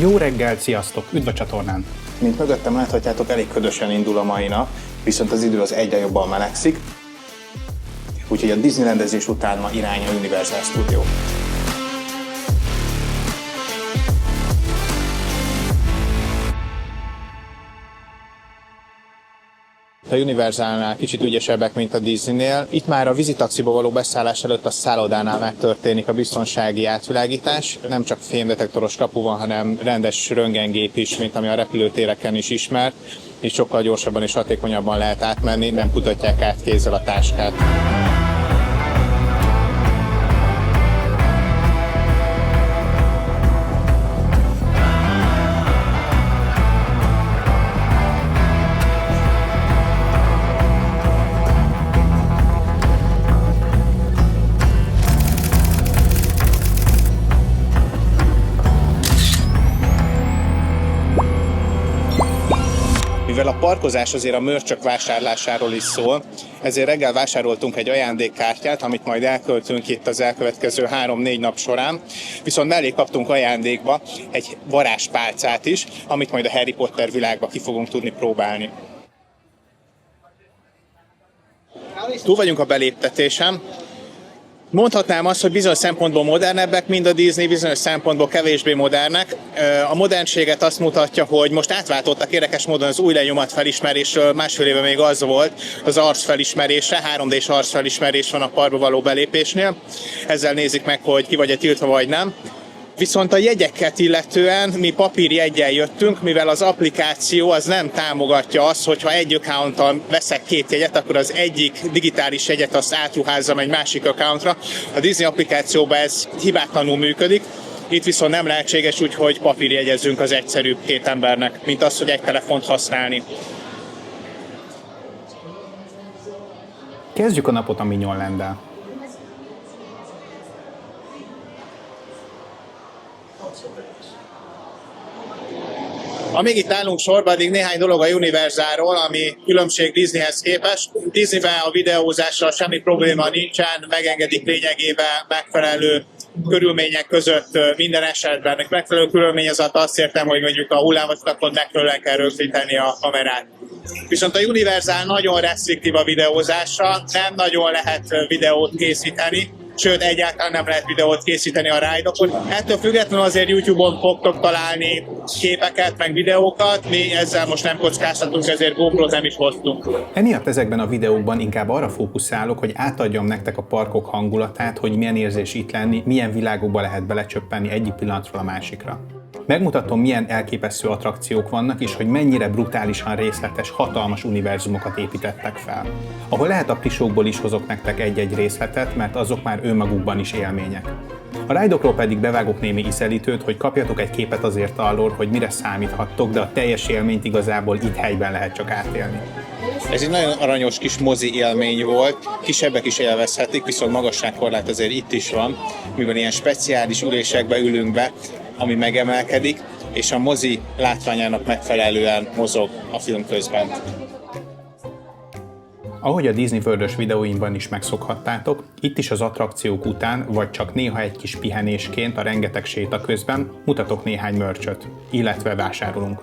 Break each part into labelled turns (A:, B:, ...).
A: Jó reggel, sziasztok! Üdv a csatornán!
B: Mint mögöttem láthatjátok, elég ködösen indul a mai nap, viszont az idő az egyre jobban melegszik, úgyhogy a Disneylandezés után ma irány a Universal Studio. A Universalnál kicsit ügyesebbek, mint a Disneynél. Itt már a vízitaxiba való beszállás előtt a szállodánál megtörténik a biztonsági átvilágítás. Nem csak fémdetektoros kapu van, hanem rendes röntgengép is, mint ami a repülőtéreken is ismert, és sokkal gyorsabban és hatékonyabban lehet átmenni, nem kutatják át kézzel a táskát. Mivel a parkozás azért a mörcsök vásárlásáról is szól, ezért reggel vásároltunk egy ajándékkártyát, amit majd elköltünk itt az elkövetkező 3-4 nap során. Viszont mellé kaptunk ajándékba egy varázspálcát is, amit majd a Harry Potter világba ki fogunk tudni próbálni. Túl vagyunk a beléptetésen. Mondhatnám azt, hogy bizonyos szempontból modernebbek, mint a Disney, bizonyos szempontból kevésbé modernek. A modernséget azt mutatja, hogy most átváltottak érdekes módon az új lenyomatfelismerésről, másfél éve még az volt az arcfelismerésre, 3D-s arcfelismerés van a parkba való belépésnél. Ezzel nézik meg, hogy ki vagy-e tiltva vagy nem. Viszont a jegyeket illetően mi papírjeggyel jöttünk, mivel az applikáció az nem támogatja azt, hogyha egy accounttal veszek 2 jegyet, akkor az egyik digitális jegyet azt átruházzam egy másik accountra. A Disney applikációban ez hibátlanul működik, itt viszont nem lehetséges, úgyhogy papírjegyezzünk az egyszerűbb 2 embernek, mint az, hogy egy telefont használni.
A: Kezdjük a napot a Mignon Landdel.
B: Amíg itt állunk sorba, addig néhány dolog a Universalról, ami különbség Disneyhez képest. Disneyben a videózással semmi probléma nincsen, megengedik lényegében megfelelő körülmények között minden esetben. Megfelelő körülmény az azt értem, hogy mondjuk a hullámvasutakon megfelelően kell rögzíteni a kamerát. Viszont a Universal nagyon restriktív a videózással, nem nagyon lehet videót készíteni, sőt egyáltalán nem lehet videót készíteni a ride-okon. Ettől függetlenül azért YouTube-on fogtok találni képeket, meg videókat, mi ezzel most nem kockáztatunk, ezért GoPro-t nem is hoztunk.
A: Emiatt ezekben a videókban inkább arra fókuszálok, hogy átadjam nektek a parkok hangulatát, hogy milyen érzés itt lenni, milyen világokba lehet belecsöppenni egyik pillanatról a másikra. Megmutatom, milyen elképesztő attrakciók vannak, és hogy mennyire brutálisan részletes, hatalmas univerzumokat építettek fel. Ahol lehet a prisókból is hozok nektek egy-egy részletet, mert azok már önmagukban is élmények. A ride-okról pedig bevágok némi ízelítőt, hogy kapjatok egy képet azért arról, hogy mire számíthattok, de a teljes élményt igazából itt helyben lehet csak átélni.
B: Ez egy nagyon aranyos kis mozi élmény volt, kisebbek is élvezhetik, viszont magasságkorlát azért itt is van, mivel ilyen speciális ülésekbe ülünk be, ami megemelkedik, és a mozi látványának megfelelően mozog a film közben.
A: Ahogy a Disney World-ös videóimban is megszokhattátok, itt is az attrakciók után, vagy csak néha egy kis pihenésként a rengeteg séta közben mutatok néhány merchöt, illetve vásárolunk.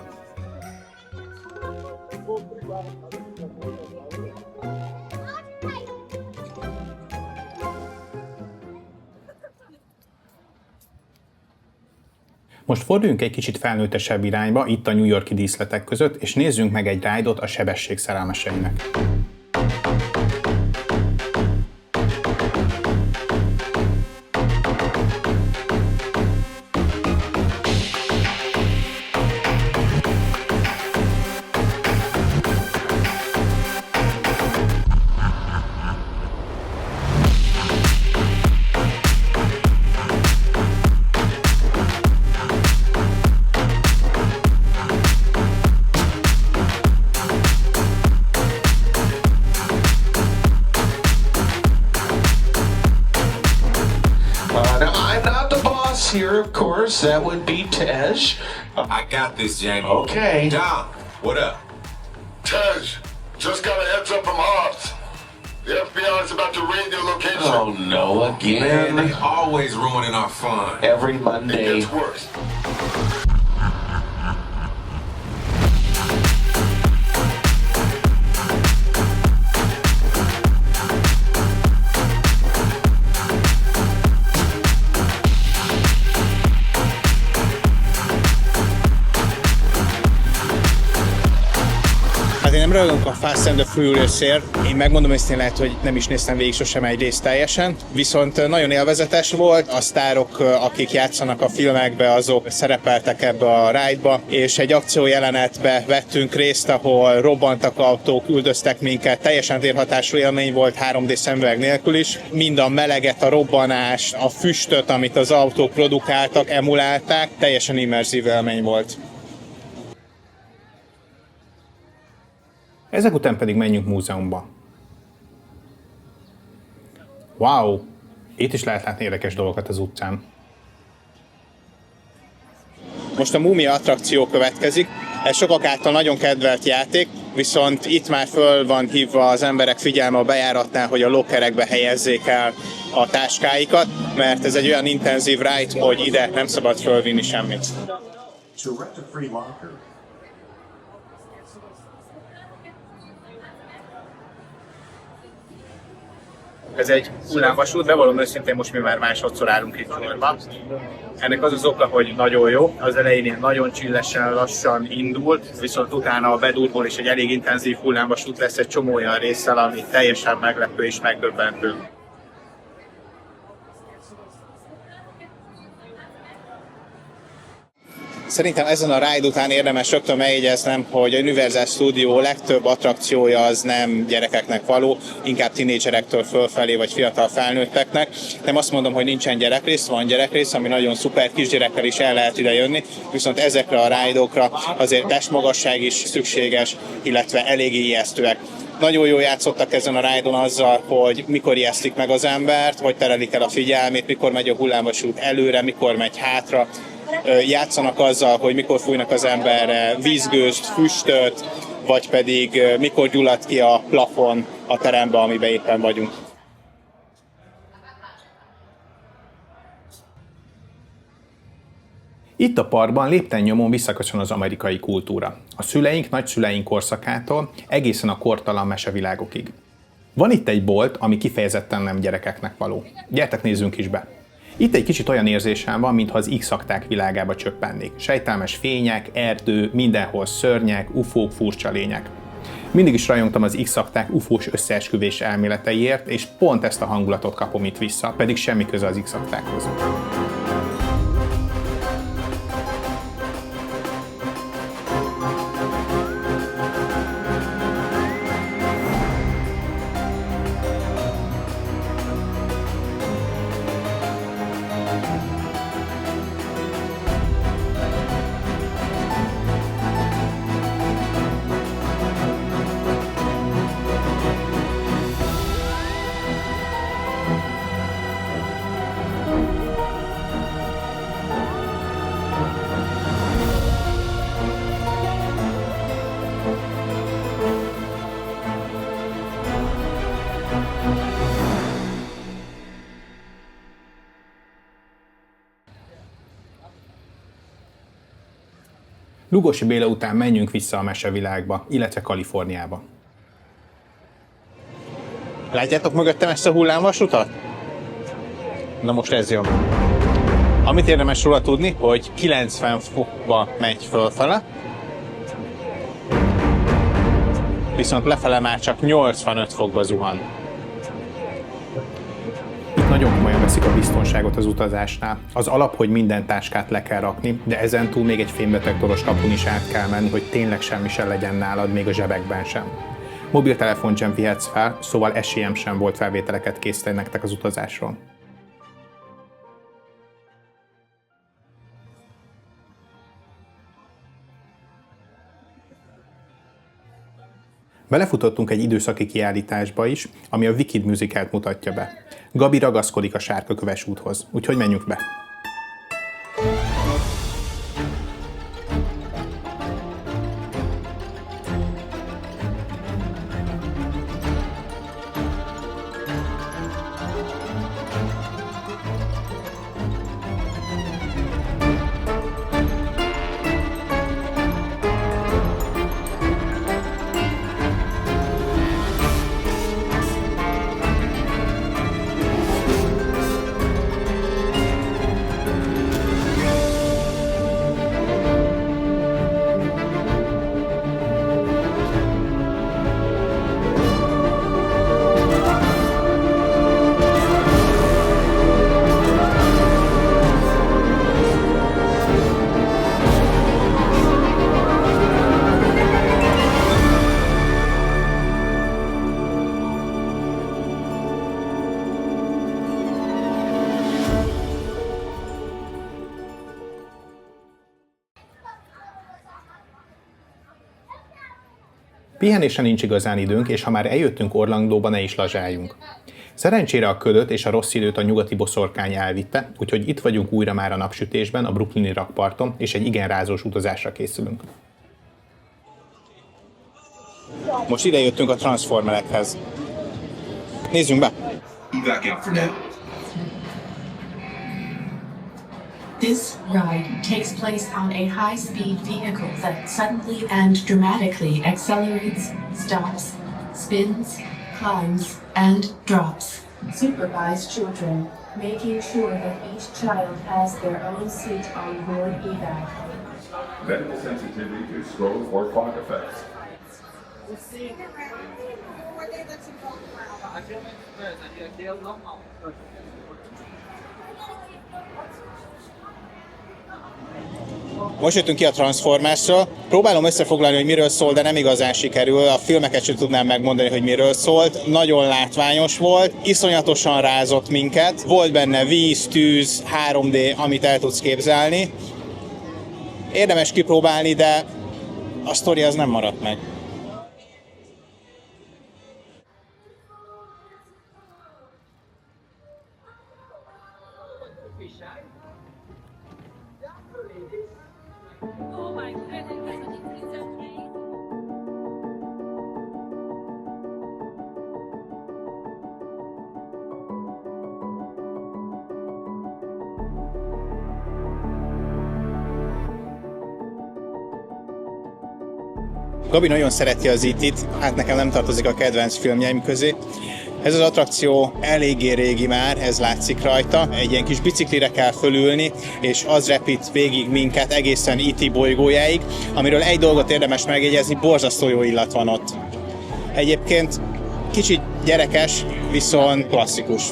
A: Most forduljunk egy kicsit felnőttesebb irányba, itt a New York-i díszletek között, és nézzünk meg egy ride-ot a sebesség szerelmeseinek.
C: Here, of course, that would be Tej.
D: I got this, Jamie.
C: Okay.
D: John, what up?
E: Tej, just got a heads up from Hobbs. The FBI is about to raid your location.
C: Oh no, again.
D: Man, they always ruining our fun.
C: Every
E: It
C: Monday.
E: gets worse.
B: én nem ragadunk a Fast and the Furious-ért. Én megmondom őszintén, lehet, hogy nem is néztem végig sosem egy részt teljesen, viszont nagyon élvezetes volt. A sztárok, akik játszanak a filmekbe, azok szerepeltek ebbe a ride-ba, és egy akciójelenetbe vettünk részt, ahol robbantak autók, üldöztek minket. Teljesen térhatású élmény volt 3D szemüveg nélkül is. Mind a meleget, a robbanást, a füstöt, amit az autók produkáltak, emulálták. Teljesen immerzív élmény volt.
A: Ezek után pedig menjünk múzeumba. Wow! Itt is lehet látni érdekes dolgokat az utcán.
B: Most a Múmia attrakció következik. Ez sokak által nagyon kedvelt játék, viszont itt már föl van hívva az emberek figyelme a bejáratnál, hogy a lockerekbe helyezzék el a táskáikat, mert ez egy olyan intenzív ride, hogy ide nem szabad fölvinni semmit. Ez egy hullámvasút, bevallom őszintén, most mi már másodszor állunk itt sorban. Ennek az az oka, hogy nagyon jó, az elején ilyen nagyon csillesen, lassan indult, viszont utána a bedúrból is egy elég intenzív hullámvasút lesz egy csomó olyan résszel, ami teljesen meglepő és megdöbbentő. Szerintem ezen a ride után érdemes rögtön megjegyeznem, hogy a Universal Studio legtöbb attrakciója az nem gyerekeknek való, inkább tinédzserektől fölfelé vagy fiatal felnőtteknek. Nem azt mondom, hogy nincsen gyerekrész, van gyerekrész, ami nagyon szuper, kisgyerekkel is el lehet ide jönni, viszont ezekre a ride-okra azért testmagasság is szükséges, illetve eléggé ijesztőek. Nagyon jól játszottak ezen a ride-on azzal, hogy mikor ijesztik meg az embert, hogy terelik el a figyelmét, mikor megy a hullámvasút előre, mikor megy hátra. Játszanak azzal, hogy mikor fújnak az emberre vízgőzt, füstöt, vagy pedig mikor gyullad ki a plafon a terembe, amiben éppen vagyunk.
A: Itt a parkban lépten nyomon visszaköszön az amerikai kultúra. A szüleink, nagyszüleink korszakától egészen a kortalan mesevilágokig. Van itt egy bolt, ami kifejezetten nem gyerekeknek való. Gyertek, nézzünk is be! Itt egy kicsit olyan érzésem van, mintha az X-akták világába csöppennék. Sejtelmes fények, erdő, mindenhol szörnyek, ufók, furcsa lények. Mindig is rajongtam az X-akták ufós összeesküvés elméleteiért, és pont ezt a hangulatot kapom itt vissza, pedig semmi köze az X-aktákhoz. Lugosi Béla után menjünk vissza a mesevilágba, illetve Kaliforniába.
B: Látjátok mögöttem ezt a hullámvasutat? Na most ez jön. Amit érdemes róla tudni, hogy 90 fokba megy fölfele, viszont lefele már csak 85 fokba zuhan.
A: Itt nagyon komolyan veszik a biztonságot az utazásnál. Az alap, hogy minden táskát le kell rakni, de ezen túl még egy fémdetektoros kapun is át kell menni, hogy tényleg semmi sem legyen nálad, még a zsebekben sem. Mobiltelefont sem vihetsz fel, szóval esélyem sem volt felvételeket készíteni nektek az utazásról. Belefutottunk egy időszaki kiállításba is, ami a Wicked musicalt mutatja be. Gabi ragaszkodik a sárkaköves úthoz, úgyhogy menjünk be! Pihenésre nincs igazán időnk, és ha már eljöttünk Orlandóba, ne is lazsáljunk. Szerencsére a ködöt és a rossz időt a nyugati boszorkány elvitte, úgyhogy itt vagyunk újra már a napsütésben, a brooklyni rakparton, és egy igen rázós utazásra készülünk.
B: Most ide jöttünk a transformerekhez. Nézzünk be!
F: This ride takes place on a high-speed vehicle that suddenly and dramatically accelerates, stops, spins, climbs, and drops. Supervise children, making sure that each child has their own seat on board evac.
G: Medical sensitivity to strobe or fog effects.
B: Most jöttünk ki a Transformersről. Próbálom összefoglalni, hogy miről szól, de nem igazán sikerül. A filmeket sem tudnám megmondani, hogy miről szólt. Nagyon látványos volt, iszonyatosan rázott minket. Volt benne víz, tűz, 3D, amit el tudsz képzelni. Érdemes kipróbálni, de a sztori az nem maradt meg. Gabi nagyon szereti az E.T.-t, hát nekem nem tartozik a kedvenc filmjeim közé. Ez az attrakció eléggé régi már, ez látszik rajta. Egy ilyen kis biciklire kell fölülni, és az repít végig minket egészen E.T. bolygójáig, amiről egy dolgot érdemes megjegyezni, borzasztó jó illat van ott. Egyébként kicsit gyerekes, viszont klasszikus.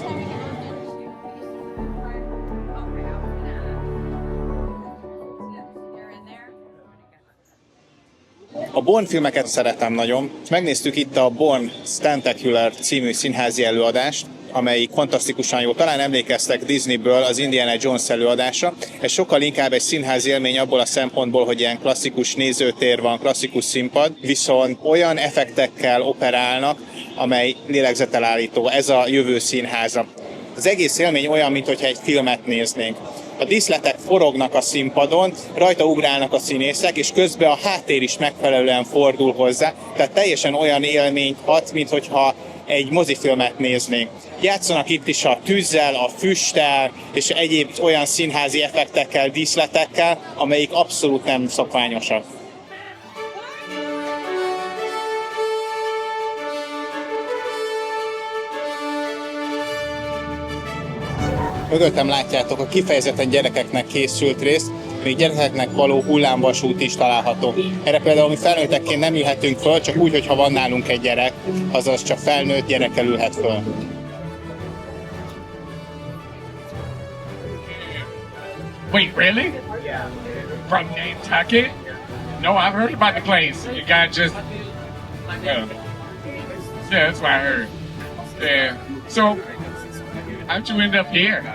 B: A Bourne filmeket szeretem nagyon. Megnéztük itt a Bourne Spectacular című színházi előadást, amelyik fantasztikusan jó. Talán emlékeztek Disneyből az Indiana Jones előadása. Ez sokkal inkább egy színházi élmény abból a szempontból, hogy ilyen klasszikus nézőtér van, klasszikus színpad, viszont olyan effektekkel operálnak, amely lélegzetelállító. Ez a jövő színháza. Az egész élmény olyan, mintha egy filmet néznénk. A díszletek forognak a színpadon, rajta ugrálnak a színészek, és közben a háttér is megfelelően fordul hozzá, tehát teljesen olyan élményt ad, mintha egy mozifilmet néznénk. Játszanak itt is a tűzzel, a füsttel, és egyéb olyan színházi effektekkel, díszletekkel, amelyik abszolút nem szokványosak. Mögöttem látjátok a kifejezetten gyerekeknek készült részt, még gyerekeknek való hullámvasút is található. Erre például mi felnőttekként nem ülhetünk föl, csak úgy, hogyha van nálunk egy gyerek, azaz csak felnőtt gyerekkel ülhet föl.
H: Wait, really? From Nantucket? No, I've heard about the place. You guys just... Yeah, that's what I heard. Yeah. So, how'd you end up here?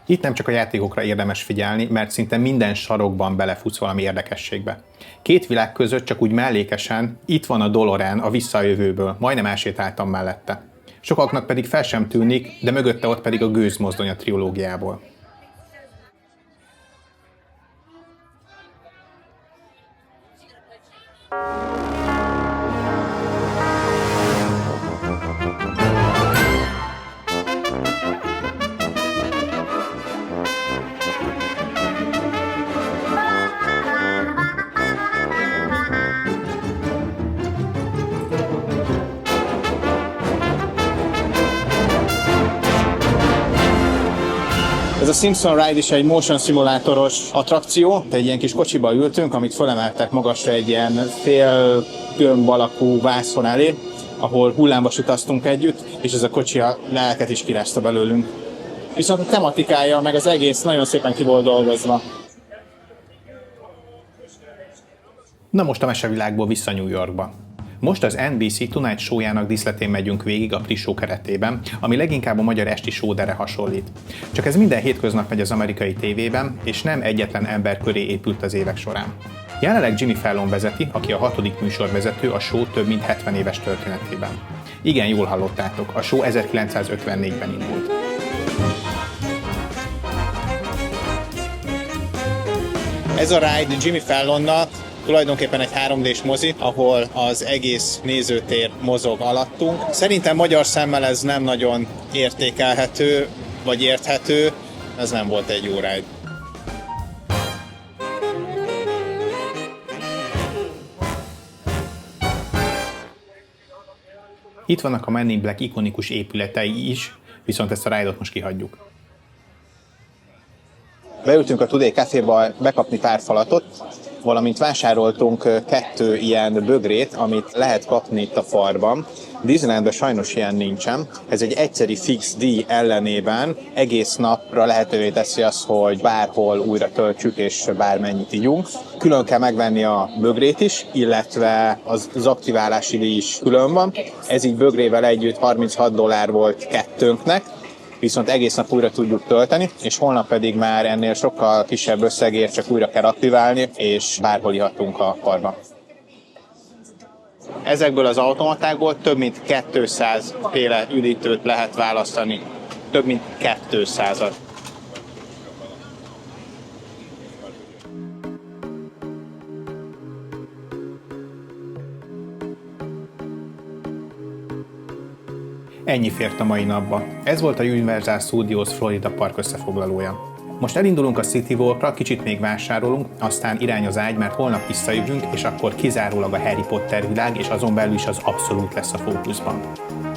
A: Itt nem csak a játékokra érdemes figyelni, mert szinte minden sarokban belefutsz valami érdekességbe. Két világ között csak úgy mellékesen itt van a DeLorean a visszajövőből, majdnem elsétáltam mellette. Sokaknak pedig fel sem tűnik, de mögötte ott pedig a gőzmozdony a trilógiából.
B: Ez a Simpson Ride is egy motion szimulátoros attrakció. Egy ilyen kis kocsiba ültünk, amit fölemeltek magasra egy ilyen fél gömb alakú vászon elé, ahol hullámvasutaztunk együtt, és ez a kocsi a lelket is kirázta belőlünk. Viszont a tematikája, meg az egész nagyon szépen ki volt dolgozva.
A: Na most a mesevilágból vissza New Yorkba. Most az NBC Tonight Show-jának díszletén megyünk végig a pre-show keretében, ami leginkább a magyar esti show-dere hasonlít. Csak ez minden hétköznap megy az amerikai tévében, és nem egyetlen ember köré épült az évek során. Jelenleg Jimmy Fallon vezeti, aki a 6. műsorvezető a show több mint 70 éves történetében. Igen, jól hallottátok, a show 1954-ben indult.
B: Ez a ride Jimmy Fallonnal tulajdonképpen egy 3D-s mozi, ahol az egész nézőtér mozog alattunk. Szerintem magyar szemmel ez nem nagyon értékelhető, vagy érthető, ez nem volt egy jó ride.
A: Itt vannak a Men in Black ikonikus épületei is, viszont ezt a ride-ot most kihagyjuk.
B: Beültünk a Today Caféba bekapni pár falatot, valamint vásároltunk 2 ilyen bögrét, amit lehet kapni itt a farban. Disneylandben sajnos ilyen nincsen. Ez egy egyszeri fix díj ellenében egész napra lehetővé teszi azt, hogy bárhol újra töltsük és bármennyit ígyunk. Külön kell megvenni a bögrét is, illetve az aktiválási díj is külön van. Ez így bögrével együtt $36 volt kettőnknek, viszont egész nap újra tudjuk tölteni, és holnap pedig már ennél sokkal kisebb összegért csak újra kell aktiválni, és bárhol ihatunk a parkban. Ezekből az automatákból több mint 200 féle üdítőt lehet választani. Több mint 200-at.
A: Ennyi fért a mai napba. Ez volt a Universal Studios Florida Park összefoglalója. Most elindulunk a City Walkra, kicsit még vásárolunk, aztán irány az ágy, mert holnap visszajövünk, és akkor kizárólag a Harry Potter világ, és azon belül is az abszolút lesz a fókuszban.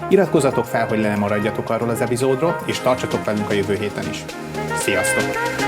A: Iratkozzatok fel, hogy le ne maradjatok arról az epizódról, és tartsatok velünk a jövő héten is. Sziasztok!